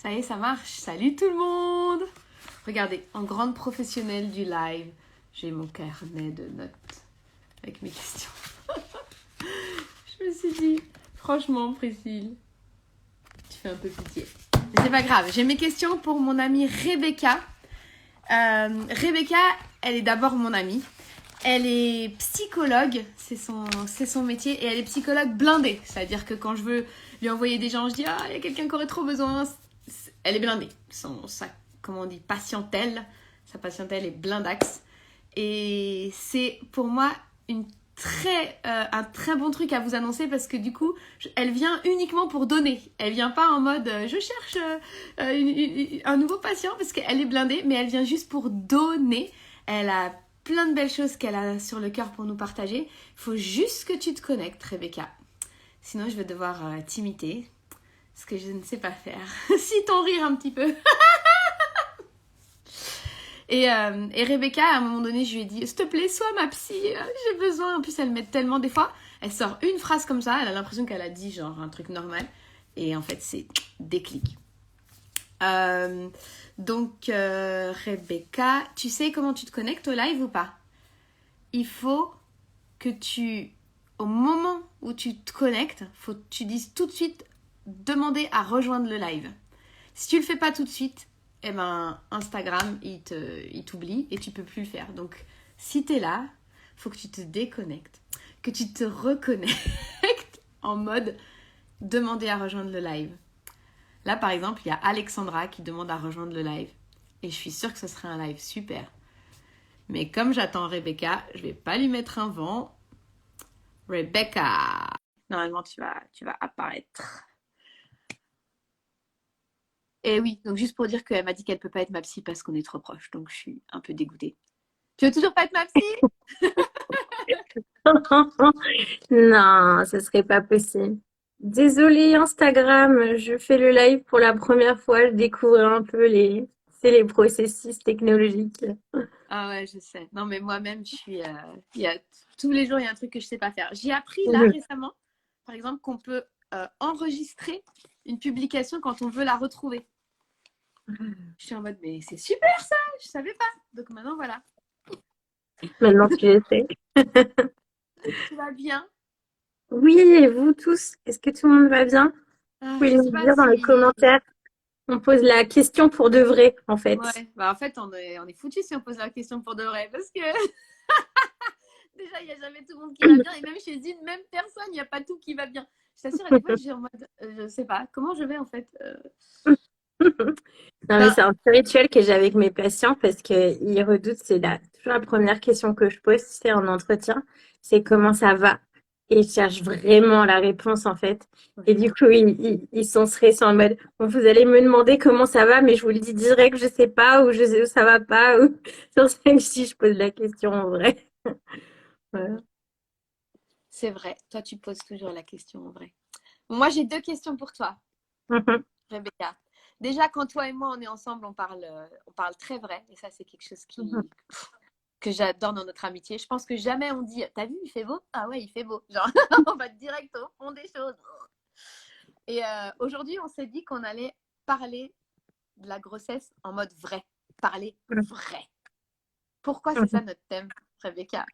Ça y est, ça marche. Salut tout le monde! Regardez, en grande professionnelle du live, j'ai mon carnet de notes avec mes questions. Je me suis dit, franchement, Priscille, tu fais un peu pitié. Mais c'est pas grave, j'ai mes questions pour mon amie Rebecca. Rebecca, elle est d'abord mon amie. Elle est psychologue, c'est son métier, et elle est psychologue blindée. C'est-à-dire que quand je veux lui envoyer des gens, je dis « Ah, il y a quelqu'un qui aurait trop besoin », elle est blindée. Comment on dit, sa patientèle est blindax. Et c'est pour moi un très bon truc à vous annoncer parce que du coup, elle vient uniquement pour donner. Elle vient pas en mode je cherche un nouveau patient parce qu'elle est blindée, mais elle vient juste pour donner. Elle a plein de belles choses qu'elle a sur le cœur pour nous partager. Il faut juste que tu te connectes, Rebecca. Sinon, je vais devoir t'imiter, ce que je ne sais pas faire. Si ton rire un petit peu. Et Rebecca, à un moment donné, je lui ai dit, s'il te plaît, sois ma psy, j'ai besoin. En plus, elle m'aide tellement des fois. Elle sort une phrase comme ça, elle a l'impression qu'elle a dit genre un truc normal. Et en fait, c'est déclic. Rebecca, tu sais comment tu te connectes au live ou pas? Il faut que au moment où tu te connectes, faut que tu dises tout de suite, demander à rejoindre le live. Si tu le fais pas tout de suite, eh ben, Instagram, il t'oublie et tu peux plus le faire. Donc, si tu es là, faut que tu te déconnectes, que tu te reconnectes en mode demander à rejoindre le live. Là, par exemple, il y a Alexandra qui demande à rejoindre le live. Et je suis sûre que ce serait un live super. Mais comme j'attends Rebecca, je vais pas lui mettre un vent. Rebecca! Normalement, tu vas apparaître. Et oui, donc juste pour dire qu'elle m'a dit qu'elle peut pas être ma psy parce qu'on est trop proches, donc je suis un peu dégoûtée. Tu veux toujours pas être ma psy? Non, ce serait pas possible. Désolée Instagram, je fais le live pour la première fois, je découvre un peu les processus technologiques. Ah ouais, je sais. Non, mais moi-même, tous les jours, il y a un truc que je sais pas faire. J'ai appris là Mhm. récemment, par exemple, qu'on peut enregistrer une publication quand on veut la retrouver. Je suis en mode, mais c'est super ça, je savais pas. Donc maintenant, voilà. Maintenant tu le sais. Tu vas bien? Oui, et vous tous, est-ce que tout le monde va bien? Vous Je pouvez sais nous pas dire dans les si. commentaires. On pose la question pour de vrai, en fait. Ouais, bah en fait, on est foutus si on pose la question pour de vrai. Parce que déjà, il n'y a jamais tout le monde qui va bien. Et même chez une même personne, il n'y a pas tout qui va bien. Je t'assure, à des fois, j'ai en mode, je sais pas, comment je vais en fait. Non, mais Ben, c'est un petit rituel que j'ai avec mes patients parce qu'ils redoutent, toujours la première question que je pose, c'est en entretien, c'est comment ça va? Et ils cherchent vraiment la réponse, en fait. Et du coup, ils sont stressés en mode, bon, vous allez me demander comment ça va, mais je vous le dis direct, je sais pas, ou je sais où ça va pas, ou sur ça que si je pose la question en vrai. Voilà. c'est vrai, toi, tu poses toujours la question en vrai. Moi, j'ai deux questions pour toi, Rebecca. Déjà, quand toi et moi, on est ensemble, on parle très vrai. Et ça, c'est quelque chose que j'adore dans notre amitié. Je pense que jamais on dit, t'as vu, il fait beau? Ah ouais, il fait beau. Genre, on va direct au fond des choses. Et aujourd'hui, on s'est dit qu'on allait parler de la grossesse en mode vrai. Parler vrai. Pourquoi c'est ça notre thème, Rebecca?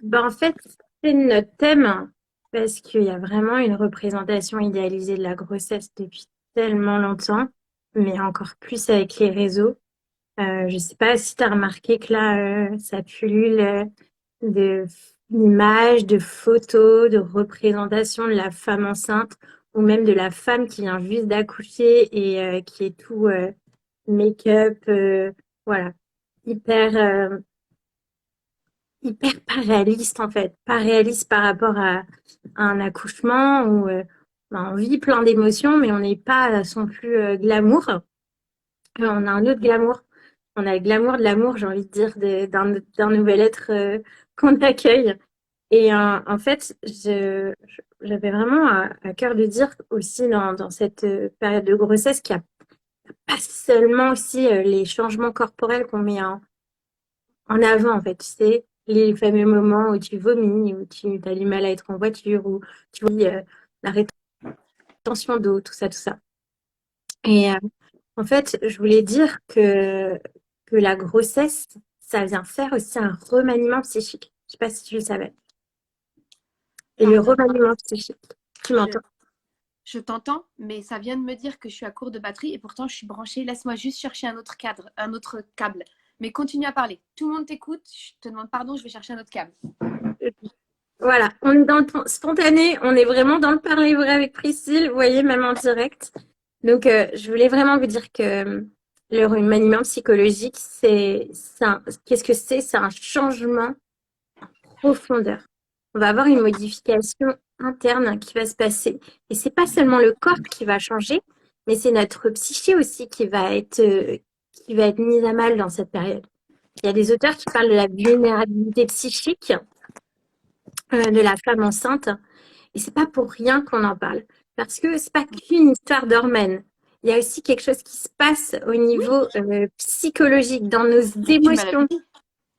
Ben, en fait, c'est notre thème parce qu'il y a vraiment une représentation idéalisée de la grossesse depuis tellement longtemps, mais encore plus avec les réseaux. Je sais pas si tu as remarqué que là, ça pullule de d'images, de photos, de représentations de la femme enceinte ou même de la femme qui vient juste d'accoucher et qui est tout make-up, voilà, hyper hyper pas réaliste en fait, pas réaliste par rapport à un accouchement où ben, on vit plein d'émotions, mais on n'est pas à son plus glamour. On a un autre glamour. On a le glamour de l'amour, j'ai envie de dire, d'un nouvel être qu'on accueille. Et en fait, j'avais vraiment à cœur de dire aussi dans cette période de grossesse qu'il n'y a pas seulement aussi les changements corporels qu'on met en avant, en fait. Tu sais, les fameux moments où tu vomis, où tu as du mal à être en voiture, où tu vois la rétention d'eau, tout ça, tout ça. Et En fait, je voulais dire que la grossesse, ça vient faire aussi un remaniement psychique. Je sais pas si tu le savais. Et le Pardon, remaniement psychique, tu je, m'entends? je t'entends, mais ça vient de me dire que je suis à court de batterie et pourtant je suis branchée. Laisse-moi juste chercher un autre cadre, un autre câble. Mais continue à parler. Tout le monde t'écoute. Je te demande pardon, je vais chercher un autre câble. Voilà, on est dans le spontané, on est vraiment dans le parler vrai avec Priscille, vous voyez, même en direct. Donc, je voulais vraiment vous dire que le remaniement psychologique, qu'est-ce que c'est? C'est un changement profondeur. On va avoir une modification interne qui va se passer. Et c'est pas seulement le corps qui va changer, mais c'est notre psyché aussi qui va être mise à mal dans cette période. Il y a des auteurs qui parlent de la vulnérabilité psychique de la femme enceinte. Et c'est pas pour rien qu'on en parle. Parce que c'est pas qu'une histoire d'hormones. Il y a aussi quelque chose qui se passe au Oui, niveau psychologique, dans nos tu m'as émotions. dit.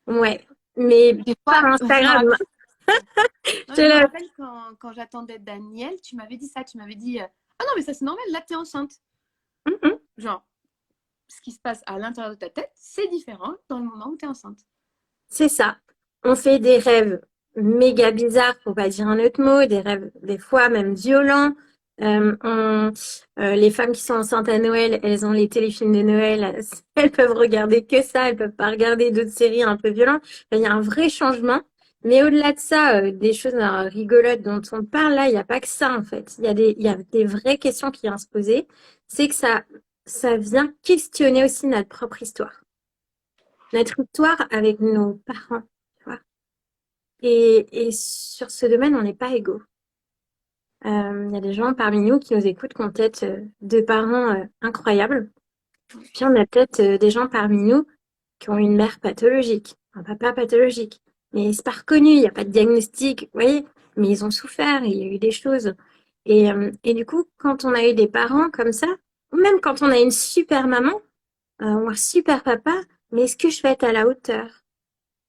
Ouais. Mais Des par fois, je me Instagram. rappelle, Je non, te je me laisse. rappelle quand j'attendais Daniel, tu m'avais dit ça. Tu m'avais dit ah non, mais ça c'est normal, là t'es enceinte. Mhm. Genre, ce qui se passe à l'intérieur de ta tête, c'est différent dans le moment où t'es enceinte. C'est ça. On fait des rêves méga bizarres, pour pas dire un autre mot, des rêves des fois même violents. Les femmes qui sont enceintes à Noël, elles ont les téléfilms de Noël, elles peuvent regarder que ça, elles peuvent pas regarder d'autres séries un peu violentes. Enfin, il y a un vrai changement. Mais au-delà de ça, des choses rigolotes dont on parle là, il n'y a pas que ça en fait. Il y a des vraies questions qui viennent se poser. C'est que ça vient questionner aussi notre propre histoire. Notre histoire avec nos parents, tu vois. Et sur ce domaine, on n'est pas égaux. Il y a des gens parmi nous qui nous écoutent qui ont peut-être deux parents incroyables. Puis on a peut-être des gens parmi nous qui ont une mère pathologique, un papa pathologique. Mais c'est pas reconnu, il n'y a pas de diagnostic, vous voyez. Mais ils ont souffert, il y a eu des choses. Et du coup, quand on a eu des parents comme ça, ou même quand on a une super maman ou un super papa, mais est-ce que je vais être à la hauteur?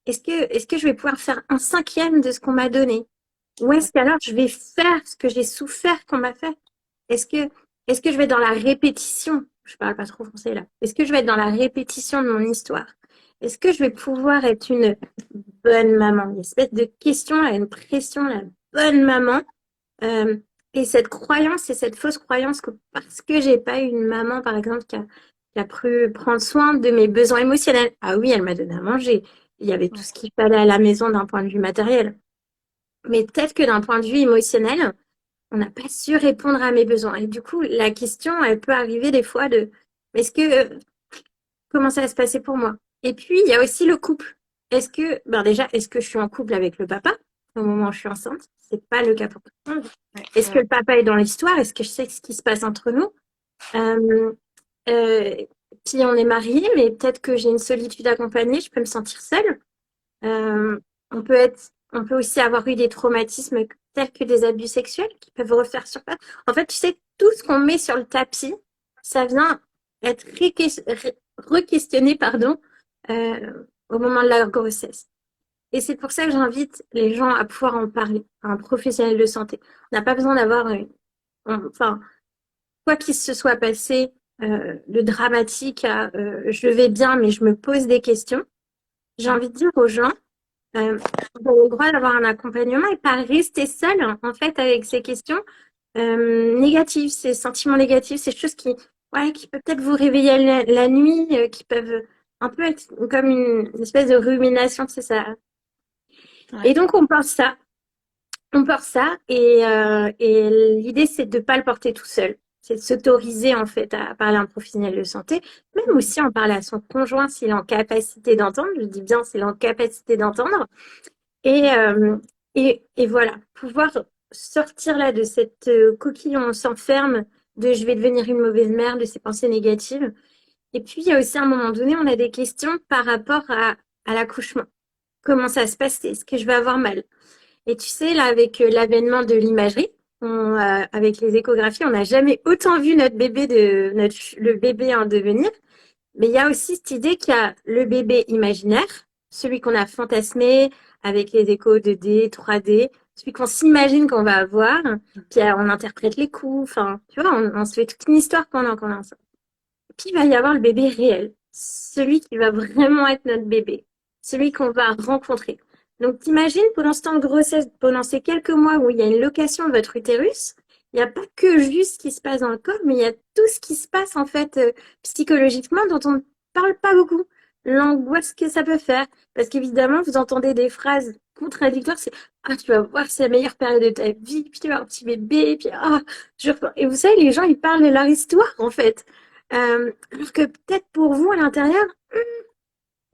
Est-ce que je vais pouvoir faire un cinquième de ce qu'on m'a donné? Ou est-ce qu'alors je vais faire ce que j'ai souffert qu'on m'a fait? Est-ce que, est-ce que je vais être dans la répétition? Je parle pas trop français là. Est-ce que je vais être dans la répétition de mon histoire? Est-ce que je vais pouvoir être une bonne maman? Une espèce de question, là, une pression, la bonne maman. Euh, et cette croyance et cette fausse croyance que parce que j'ai pas eu une maman, par exemple, qui a pu prendre soin de mes besoins émotionnels. Ah oui, elle m'a donné à manger. Il y avait tout Ouais. ce qu'il fallait à la maison d'un point de vue matériel. Mais peut-être que d'un point de vue émotionnel, on n'a pas su répondre à mes besoins. Et du coup, la question, elle peut arriver des fois de, est-ce que, comment ça va se passer pour moi? Et puis, il y a aussi le couple. Ben déjà, est-ce que je suis en couple avec le papa au moment où je suis enceinte? C'est pas le cas pour tout le monde. Ouais, Est-ce que le papa est dans l'histoire? Est-ce que je sais ce qui se passe entre nous? Euh, euh, Puis on est mariés, mais peut-être que j'ai une solitude accompagnée, je peux me sentir seule. Euh, on peut aussi avoir eu des traumatismes tels que des abus sexuels qui peuvent refaire surface. En fait, tu sais, tout ce qu'on met sur le tapis, ça vient être re-questionné, pardon, au moment de la grossesse. Et c'est pour ça que j'invite les gens à pouvoir en parler à un professionnel de santé. On n'a pas besoin d'avoir, enfin, quoi qu'il se soit passé, de dramatique à je vais bien, mais je me pose des questions. J'ai envie de dire aux gens, vous avez le droit d'avoir un accompagnement et pas rester seul, en fait, avec ces questions négatives, ces sentiments négatifs, ces choses ouais, qui peuvent peut-être vous réveiller la nuit, qui peuvent un peu être comme une espèce de rumination, c'est ça. Et ouais. donc, on porte ça et l'idée, c'est de ne pas le porter tout seul. C'est de s'autoriser, en fait, à parler à un professionnel de santé, même Mhm. aussi en parler à son conjoint s'il est en capacité d'entendre. Je dis bien s'il est en capacité d'entendre. Et, et voilà, pouvoir sortir là de cette coquille où on s'enferme, de je vais devenir une mauvaise mère, de ces pensées négatives. Et puis, il y a aussi à un moment donné, on a des questions par rapport à l'accouchement. Comment ça se passe? Est-ce que je vais avoir mal? Et tu sais, là, avec l'avènement de l'imagerie, avec les échographies, on n'a jamais autant vu le bébé en devenir. Mais il y a aussi cette idée qu'il y a le bébé imaginaire, celui qu'on a fantasmé avec les échos 2D, 3D, celui qu'on s'imagine qu'on va avoir, puis on interprète les coups, enfin, tu vois, on se fait toute une histoire pendant qu'on est ensemble. Puis il va y avoir le bébé réel, celui qui va vraiment être notre bébé, celui qu'on va rencontrer. Donc t'imagines pendant ce temps de grossesse, pendant ces quelques mois où il y a une location de votre utérus, il n'y a pas que juste ce qui se passe dans le corps, mais il y a tout ce qui se passe en fait psychologiquement dont on ne parle pas beaucoup. L'angoisse que ça peut faire, parce qu'évidemment vous entendez des phrases contradictoires, c'est ah tu vas voir c'est la meilleure période de ta vie, puis tu vas avoir un petit bébé, puis ah et vous savez les gens ils parlent de leur histoire en fait. Alors que peut-être pour vous, à l'intérieur,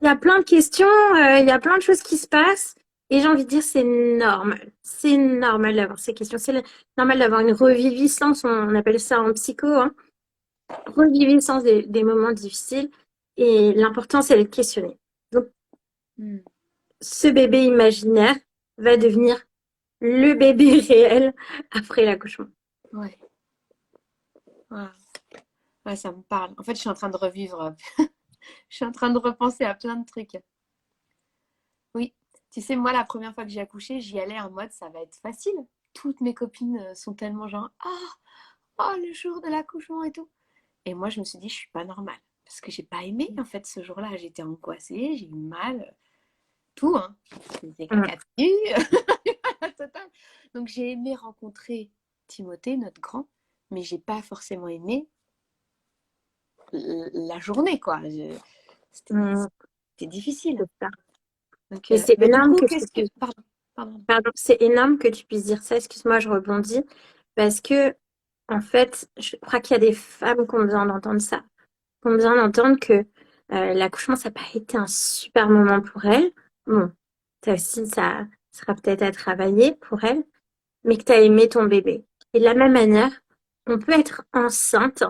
il y a plein de questions, il y a plein de choses qui se passent. Et j'ai envie de dire, c'est normal. C'est normal d'avoir ces questions. C'est normal d'avoir une reviviscence, on appelle ça en psycho, hein, reviviscence des moments difficiles. Et l'important, c'est d'être questionné. Donc, Hmm. ce bébé imaginaire va devenir le bébé réel après l'accouchement. Ouais. Ouais. Ouais, ça me parle. En fait, je suis en train de revivre. Je suis en train de repenser à plein de trucs. Oui. Tu sais, moi, la première fois que j'ai accouché, j'y allais en mode ça va être facile. Toutes mes copines sont tellement genre le jour de l'accouchement et tout. Et moi, je me suis dit, je suis pas normale. Parce que j'ai pas aimé, en fait, ce jour-là. J'étais angoissée, j'ai eu mal, tout, hein. J'ai Hum, caca dessus, la totale. Donc, j'ai aimé rencontrer Timothée, notre grand, mais j'ai pas forcément aimé la journée, quoi. C'était hum, c'était difficile. c'est ça. Donc, Mais c'est mais du énorme coup, que qu'est-ce tu que... puisses. Pardon, pardon. Pardon, c'est énorme que tu puisses dire ça. Excuse-moi, je rebondis. Parce que, en fait, je crois qu'il y a des femmes qui ont besoin d'entendre ça. Qui ont besoin d'entendre que l'accouchement, ça n'a pas été un super moment pour elles. Bon, ça aussi, ça sera peut-être à travailler pour elles, mais que tu as aimé ton bébé. Et de la même manière, on peut être enceinte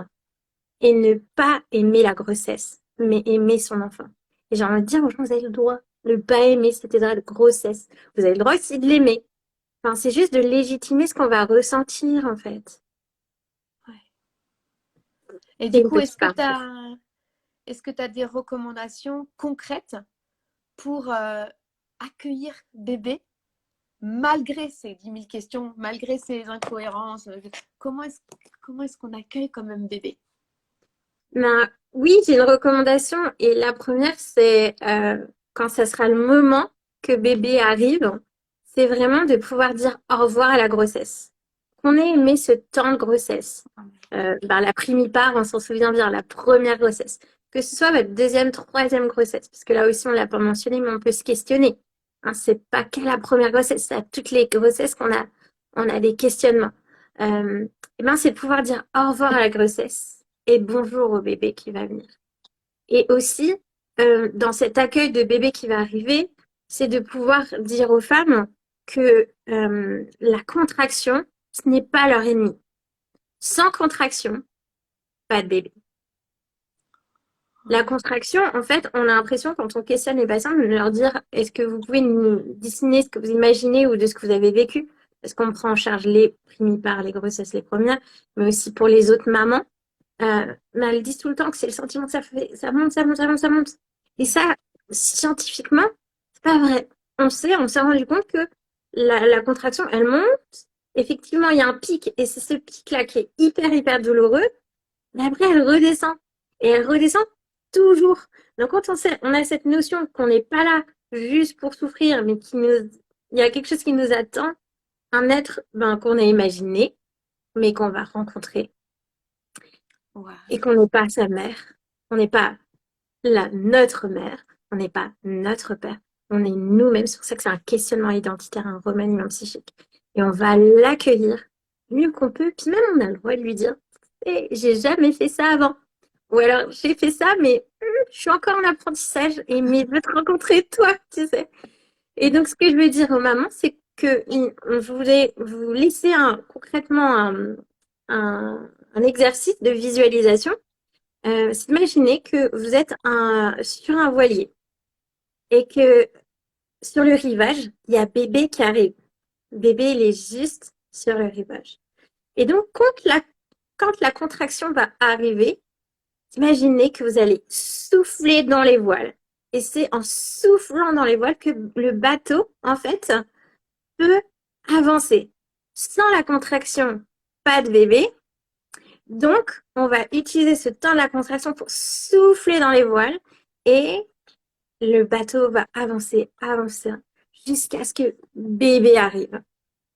et ne pas aimer la grossesse, mais aimer son enfant. Et j'ai envie de dire aux gens, vous avez le droit de ne pas aimer cet état de grossesse. Vous avez le droit aussi de l'aimer. Enfin, c'est juste de légitimer ce qu'on va ressentir, en fait. Ouais. Et C'est du une coup, petite parenthèse. est-ce que tu as des recommandations concrètes pour accueillir bébé malgré ces 10 000 questions, malgré ces incohérences? Comment est-ce comment est-ce qu'on accueille quand même bébé? Ben, oui, j'ai une recommandation. Et la première, c'est quand ça sera le moment que bébé arrive, c'est vraiment de pouvoir dire au revoir à la grossesse. Qu'on ait aimé ce temps de grossesse. Ben, la primipare, on s'en souvient bien, la première grossesse. Que ce soit votre deuxième, troisième grossesse. Parce que là aussi, on l'a pas mentionné, mais on peut se questionner. Hein, c'est pas qu'à la première grossesse, c'est à toutes les grossesses on a des questionnements. Et ben, c'est de pouvoir dire au revoir à la grossesse et bonjour au bébé qui va venir. Et aussi, dans cet accueil de bébé qui va arriver, c'est de pouvoir dire aux femmes que la contraction, ce n'est pas leur ennemi. Sans contraction, pas de bébé. La Ouais. contraction, en fait, on a l'impression quand on questionne les patients de leur dire est-ce que vous pouvez nous dessiner ce que vous imaginez ou de ce que vous avez vécu? Parce qu'on prend en charge les primipares, les grossesses, les premières, mais aussi pour les autres mamans. Mais elles disent tout le temps que c'est le sentiment que ça fait, ça monte, ça monte, ça monte, ça monte. Et ça, scientifiquement, c'est pas vrai. On s'est rendu compte que la contraction, elle monte. Effectivement, il y a un pic, et c'est ce pic-là qui est hyper, hyper douloureux. Mais après, elle redescend. Et elle redescend toujours. Donc, quand on a cette notion qu'on n'est pas là juste pour souffrir, mais il y a quelque chose qui nous attend, un être, ben, qu'on a imaginé, mais qu'on va rencontrer et Ouais. qu'on n'est pas sa mère, on n'est pas notre mère, on n'est pas notre père, on est nous-mêmes. C'est pour ça que c'est un questionnement identitaire, un remaniement psychique. Et on va l'accueillir mieux qu'on peut, puis même on a le droit de lui dire j'ai jamais fait ça avant. Ou alors j'ai fait ça, mais je suis encore en apprentissage et mais je veux te rencontrer toi, tu sais. Et donc ce que je veux dire aux mamans, c'est que je voulais vous laisser concrètement un exercice de visualisation. Imaginez que vous êtes sur un voilier et que sur le rivage, il y a bébé qui arrive. Bébé, il est juste sur le rivage. Et donc, quand la contraction va arriver, imaginez que vous allez souffler dans les voiles. Et c'est en soufflant dans les voiles que le bateau, en fait, peut avancer. Sans la contraction, pas de bébé, Donc, on va utiliser ce temps de la contraction pour souffler dans les voiles et le bateau va avancer, avancer jusqu'à ce que bébé arrive.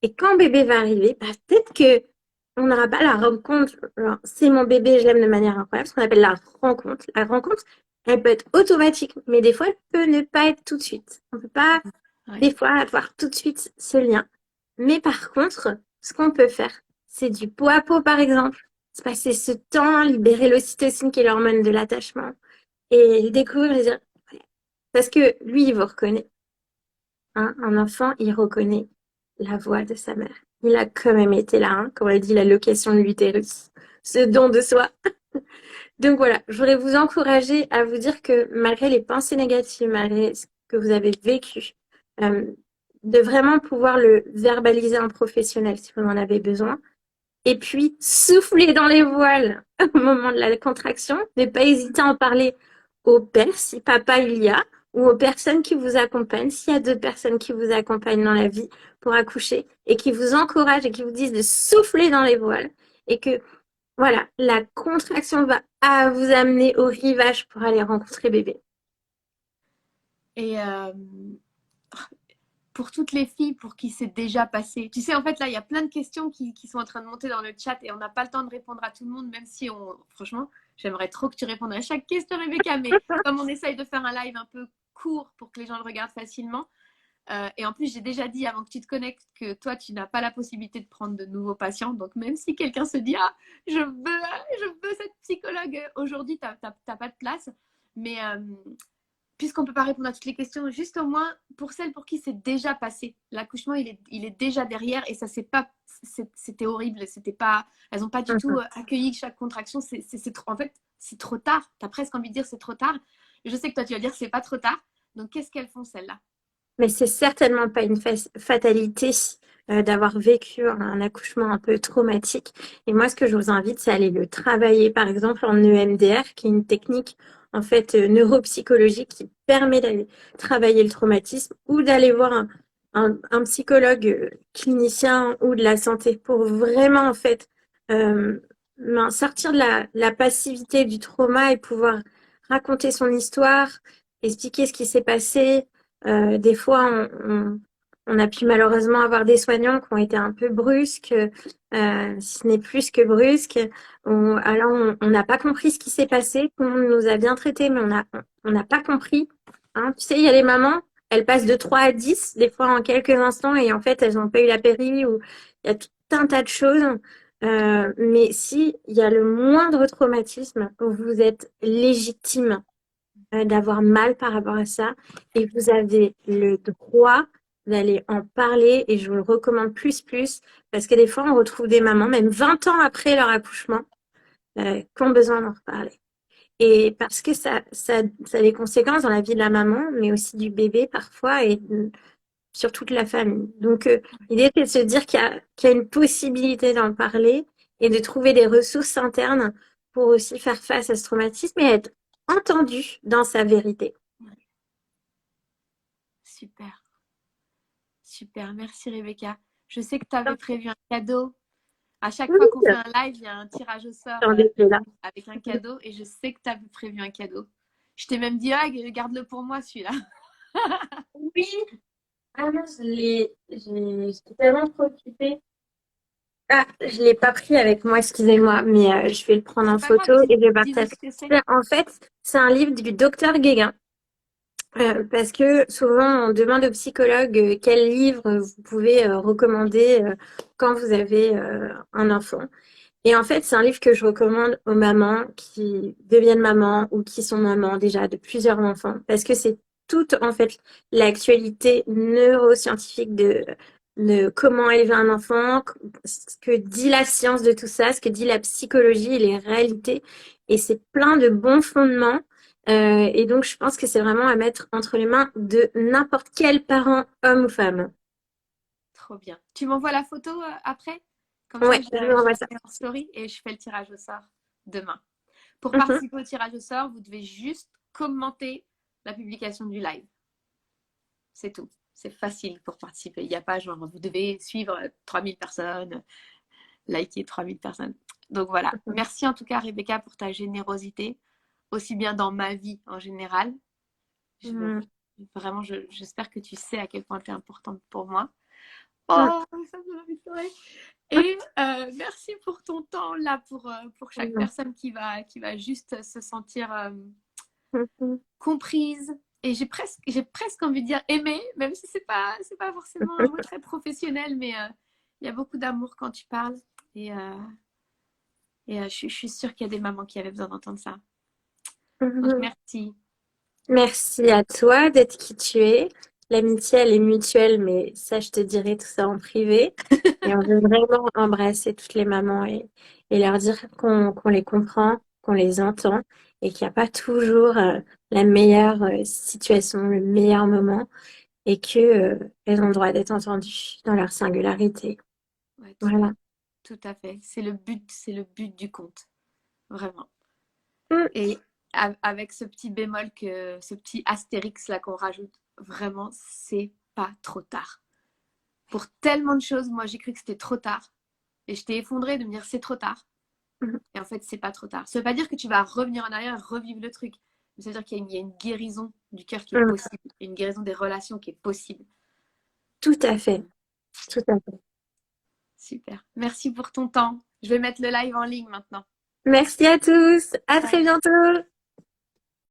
Et quand bébé va arriver, bah, peut-être que on n'aura pas la rencontre. Genre, c'est mon bébé, je l'aime de manière incroyable, ce qu'on appelle la rencontre. La rencontre, elle peut être automatique, mais des fois, elle peut ne pas être tout de suite. On peut pas, Ouais. des fois, avoir tout de suite ce lien. Mais par contre, ce qu'on peut faire, c'est du pot à pot, par exemple. Se passer ce temps, libérer l'ocytocine, qui est l'hormone de l'attachement, et le découvrir et dire, parce que lui, il vous reconnaît. Hein, un enfant, il reconnaît la voix de sa mère. Il a quand même été là, hein, comme on dit, la location de l'utérus, ce don de soi. Donc voilà, je voudrais vous encourager à vous dire que malgré les pensées négatives, malgré ce que vous avez vécu, euh, de vraiment pouvoir le verbaliser en professionnel si vous en avez besoin. Et puis, souffler dans les voiles au moment de la contraction. Ne pas hésiter à en parler au père, si papa il y a, ou aux personnes qui vous accompagnent, s'il y a d'autres personnes qui vous accompagnent dans la vie pour accoucher, et qui vous encouragent et qui vous disent de souffler dans les voiles. Et que, voilà, la contraction va vous amener au rivage pour aller rencontrer bébé. Et pour toutes les filles pour qui c'est déjà passé. Tu sais, en fait, là, il y a plein de questions qui sont en train de monter dans le chat et on n'a pas le temps de répondre à tout le monde, même si franchement, j'aimerais trop que tu répondes à chaque question, Rebecca, mais comme on essaye de faire un live un peu court pour que les gens le regardent facilement, et en plus, j'ai déjà dit avant que tu te connectes que toi, tu n'as pas la possibilité de prendre de nouveaux patients. Donc, même si quelqu'un se dit, ah, je veux cette psychologue aujourd'hui, tu n'as pas de place. Mais puisqu'on ne peut pas répondre à toutes les questions, juste au moins pour celles pour qui c'est déjà passé. L'accouchement, il est déjà derrière et ça, c'était horrible. C'était pas, elles n'ont pas du tout accueilli chaque contraction. En fait, c'est trop tard. Tu as presque envie de dire c'est trop tard. Et je sais que toi, tu vas dire c'est pas trop tard. Donc, qu'est-ce qu'elles font, celles-là? Mais c'est certainement pas une fatalité d'avoir vécu un accouchement un peu traumatique. Et moi, ce que je vous invite, c'est aller le travailler, par exemple, en EMDR, qui est une technique en fait neuropsychologique qui permet d'aller travailler le traumatisme ou d'aller voir un psychologue clinicien ou de la santé pour vraiment en fait euh, sortir de la passivité du trauma et pouvoir raconter son histoire, expliquer ce qui s'est passé. Des fois, on a pu malheureusement avoir des soignants qui ont été un peu brusques, si ce n'est plus que brusques. On n'a pas compris ce qui s'est passé. On nous a bien traités, mais on n'a pas compris. Hein. Tu sais, il y a les mamans, elles passent de 3 à 10, des fois en quelques instants, et en fait, elles n'ont pas eu la péri, ou il y a tout un tas de choses. Mais si il y a le moindre traumatisme, vous êtes légitime d'avoir mal par rapport à ça. Et vous avez le droit d'aller en parler. Et je vous le recommande plus, parce que des fois, on retrouve des mamans, même 20 ans après leur accouchement, qui ont besoin d'en reparler. Et parce que ça a des conséquences dans la vie de la maman, mais aussi du bébé parfois, et sur toute la famille. Donc, l'idée, c'est de se dire qu'il y a une possibilité d'en parler et de trouver des ressources internes pour aussi faire face à ce traumatisme et être entendu dans sa vérité. Super, super. Merci Rebecca. Je sais que tu avais prévu un cadeau. À chaque Oui, fois qu'on fait un live, il y a un tirage au sort j'en étais là. avec un cadeau et je sais que tu avais prévu un cadeau. Je t'ai même dit, ah, garde-le pour moi celui-là. Oui, ah non, j'étais tellement préoccupée. Ah, je l'ai pas pris avec moi, excusez-moi, mais je vais le prendre en C'est pas grave, photo et je le dis-nous partage. ce que c'est. En fait, c'est un livre du docteur Guéguin. Parce que souvent, on demande aux psychologues quel livre vous pouvez recommander quand vous avez un enfant. Et en fait, c'est un livre que je recommande aux mamans qui deviennent mamans ou qui sont mamans déjà de plusieurs enfants, parce que c'est toute en fait l'actualité neuroscientifique de comment élever un enfant, ce que dit la science de tout ça, ce que dit la psychologie et les réalités. Et c'est plein de bons fondements. Et donc, je pense que c'est vraiment à mettre entre les mains de n'importe quel parent, homme ou femme. Trop bien. Tu m'envoies la photo après? Comme ça, Ouais, je vous je envoie la ça. mets en story et je fais le tirage au sort demain. Pour Mhm. participer au tirage au sort, vous devez juste commenter la publication du live. C'est tout. C'est facile pour participer. Il n'y a pas genre, vous devez suivre 3000 personnes. liké 3000 personnes. Donc voilà. Merci en tout cas, Rebecca, pour ta générosité, aussi bien dans ma vie en général. Je veux Mm. vraiment, j'espère que tu sais à quel point tu es importante pour moi. Mm. Oh, ça me donne envie de pleurer. Et merci pour ton temps là, pour chaque Mm. personne qui va juste se sentir Mm. comprise. Et j'ai presque envie de dire aimer, même si c'est pas forcément un mot très professionnel, mais il y a beaucoup d'amour quand tu parles. Et, je suis sûre qu'il y a des mamans qui avaient besoin d'entendre ça. Donc Mm. merci. Merci à toi d'être qui tu es. L'amitié, elle est mutuelle, mais ça, je te dirai tout ça en privé. Et on veut vraiment embrasser toutes les mamans et leur dire qu'on les comprend, qu'on les entend et qu'il n'y a pas toujours la meilleure situation, le meilleur moment et que elles ont le droit d'être entendues dans leur singularité. Ouais, Voilà. tout à fait. C'est le but du conte, vraiment. Mm. Et avec ce petit bémol ce petit astérix là qu'on rajoute, vraiment, c'est pas trop tard. Pour tellement de choses, moi j'ai cru que c'était trop tard. Et je t'ai effondrée de me dire c'est trop tard. Mm. Et en fait, c'est pas trop tard. Ça veut pas dire que tu vas revenir en arrière et revivre le truc. Mais ça veut dire qu'il y a une guérison du cœur qui est Mm. possible. Une guérison des relations qui est possible. Tout à fait. Tout à fait. Super. Merci pour ton temps. Je vais mettre le live en ligne maintenant. Merci à tous. À très bientôt.